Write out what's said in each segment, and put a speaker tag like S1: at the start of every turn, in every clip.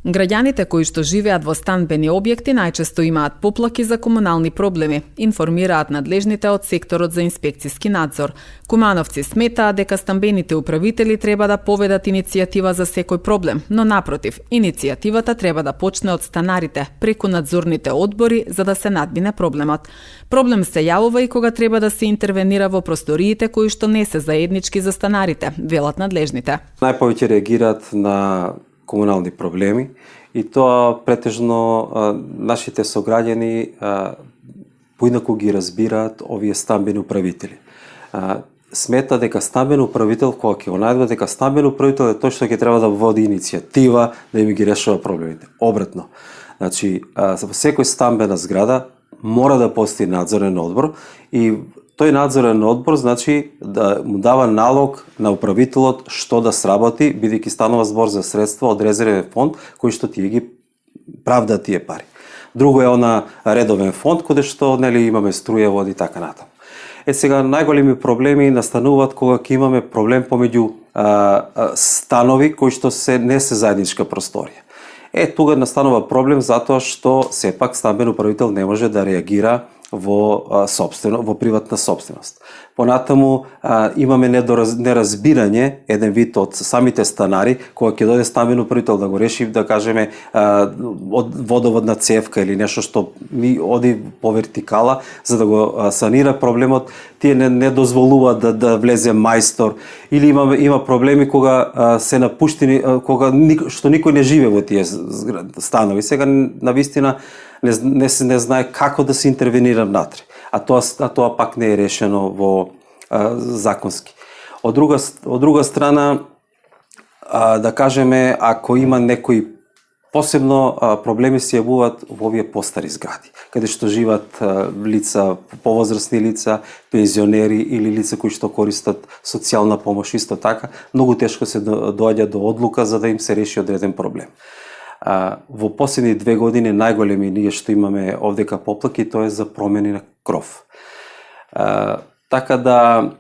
S1: Граѓаните кои што живеат во станбени објекти најчесто имаат поплаки за комунални проблеми, информираат надлежните од секторот за инспекциски надзор. Кумановци сметаат дека станбените управители треба да поведат иницијатива за секој проблем, но напротив, иницијативата треба да почне од станарите, преку надзорните одбори за да се надмине проблемот. Проблем се јавува и кога треба да се интервенира во просториите кои што не се заеднички за станарите, велат надлежните.
S2: Најповеќе реагираат на комунални проблеми и тоа претежно нашите сограѓани поинаку ги разбираат овие станбени управители. Смета дека станбен управител, кога ќе го најдува дека станбен управител е тој што ќе треба да води иницијатива да им ги решава проблемите. Обратно. Значи, во секој станбена зграда мора да постои надзорен одбор и тој надзорен одбор значи да му дава налог на управителот што да сработи, бидејќи станува збор за средства од резервен фонд кои што тие ги правда тие пари. Друго е она редовен фонд каде што имаме струја, вода и така натаму. Сега најголеми проблеми настануваат кога ќе имаме проблем помеѓу станови кои што не се заедничка просторија. Тука настанува проблем затоа што сепак станбен управител не може да реагира во приватна собственост. Понатаму имаме неразбирање, еден вид од самите станари, кога ќе дојде станбен управител да го реши, да кажеме, од водоводна цевка или нешто што ми оди по вертикала, за да го санира проблемот, тие не дозволуваат да влезе мајстор, или има проблеми кога се напуштени, кога што никој не живее во тие станови. Сега навистина не знае како да се интервенира внатре, а тоа пак не е решено во законски. Од друга страна, да кажеме, ако има некои посебно проблеми се јавуваат во овие постари згради, каде што живеат лица, повозрасни лица, пензионери или лица кои што користат социјална помош, исто така, многу тешко се доаѓа до одлука за да им се реши одреден проблем. Во последни 2 години најголеми ние што имаме овдека поплаки, тоа е за промени на кров. Така да,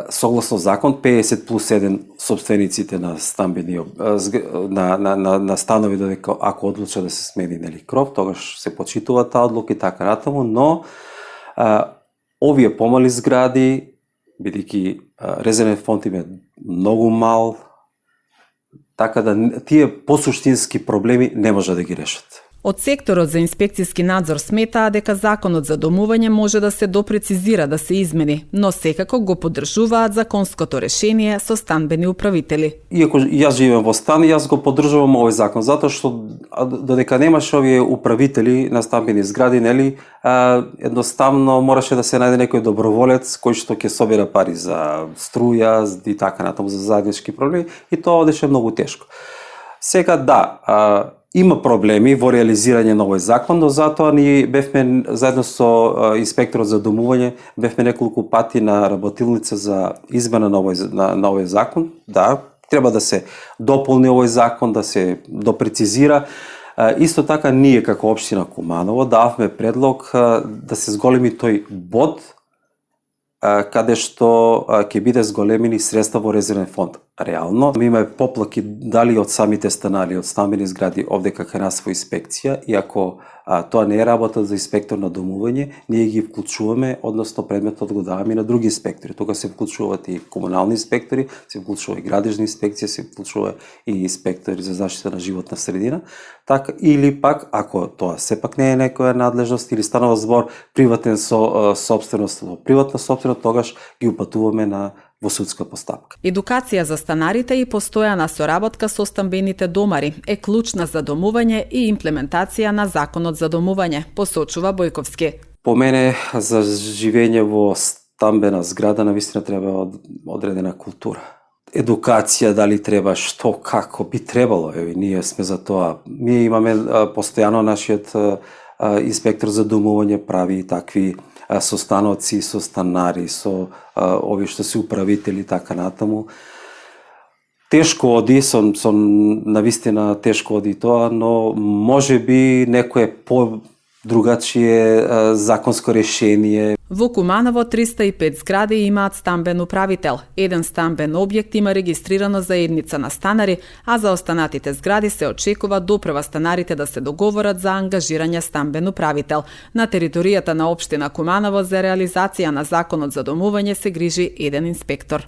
S2: согласно закон, 50+1 собствениците на станбени на станови додека ако одлучат да се смени кров, тогаш се почитува таа одлука и така натаму, но овие помали згради, бидејќи резервен фонд им е многу мал, така да тие посуштински проблеми не може да ги решат.
S1: Од секторот за инспекциски надзор сметаа дека законот за домување може да се допрецизира, да се измени, но секако го поддржуваат законското решение со станбени управители.
S2: Иако јас живеам во стан, јас го поддржувам овој закон, затоа што додека немаше овие управители на станбени згради, едноставно мораше да се најде некој доброволец кој што ќе собира пари за струја и така натаму за заеднички проблеми, и тоа одеше многу тешко. Сега има проблеми во реализирање на овој закон, но затоа ние бевме заедно со инспекторот за домување, бевме неколку пати на работилница за измена на овој закон. Да, треба да се дополни овој закон, да се допрецизира. Исто така ние како општина Куманово дававме предлог да се зголеми тој бод каде што ќе биде зголемени средства во резервен фонд. Реално, имаме поплаки дали од самите станари, од станбени згради овдека кај нас во инспекција, и ако тоа не е работа за инспектор на домување, ние ги вклучуваме, односно предметот го даваме на други инспектори. Тука се вклучуваат и комунални инспектори, се вклучува и градежна инспекција, се вклучува и инспектори за заштита на животна средина. Така, или пак, ако тоа сепак не е некоја надлежност или станува збор приватен собственост во приватна собственост, тогаш ги упатуваме во судска постапка.
S1: Едукација за станарите и постојана соработка со станбените домари е клучна за домување и имплементација на законот за домување, посочува Бојковски.
S2: По мене, за живење во станбена зграда навистина треба одредена култура. Едукација, дали треба, што, како би требало, ние сме за тоа. Ние имаме постојано нашиот инспектор за домување прави такви состаноци со станари, со овие што се управители, така натаму. Тешко оди, навистина тешко оди тоа, но може би некое другачие законско решение.
S1: Во Куманово 305 згради имаат стамбен управител. Еден стамбен објект има регистрирано заедница на станари, а за останатите згради се очекува допрва станарите да се договорат за ангажирање стамбен управител. На територијата на општина Куманово за реализација на законот за домување се грижи еден инспектор.